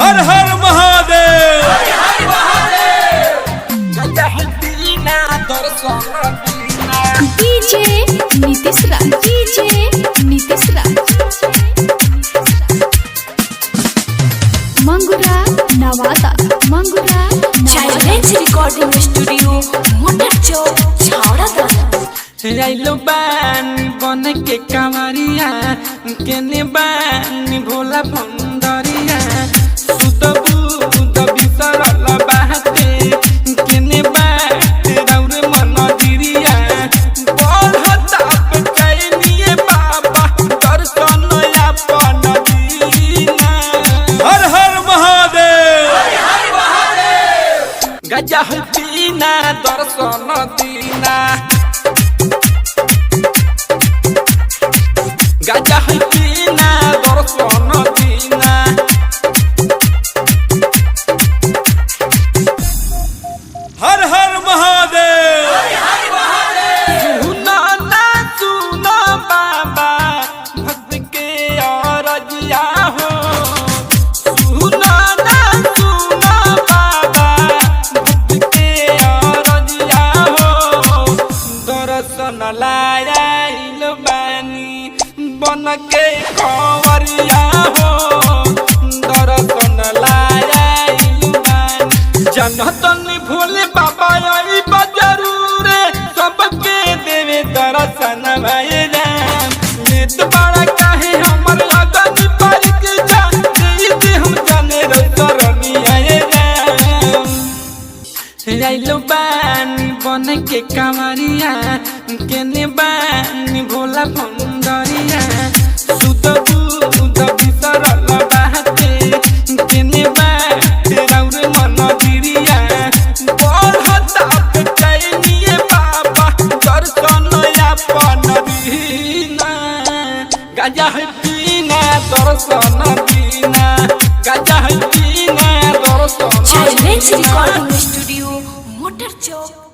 हर हर Mahadev. DJ Nitish Raj, DJ Nitish Raj, Mangura Nawada, Mangura challenge recording studio motor Chowk Chhawra. आइलो बानी बन के कांवरिया केने बानी भोला भंडरिया सुतबू दबी सरल बाते केने बाते राउर मन दिरिया बढ़ता पे कैनिए बाबा दर्शन अपन दीना। हर हर महादेव। गजा है दीना दर्शन दीना, गजा है दीना दर्शन दीना। हर हर महादेव। सुनो ना सुनो बाबा भक्त के अरजिया हो, सुनो ना सुनो बाबा भक्त के अरजिया हो। दर्शन लायल बानी बन के कंवरिया हो, दर्शन लायल बानी जनतन भोले बाबा आई जरूर सबके देवे दर्शन भाई राम। नित बड़ा काहे हमर लगन पर के जान दे हम जाने रनी आए राम। आइलो बानी बन के कांवरिया केने बानी भोला भंडरिया सुतबू दबी सरल बाते केने बाते राउर मन दिरिया बढ़ता पे कैनिए बाबा दर्शन अपन दीना। गजा है दीना दर्शन दीना, गजा है दीना दर्शन चैलेंज दीना। रिकॉर्डिंग स्टूडियो मोटर चौक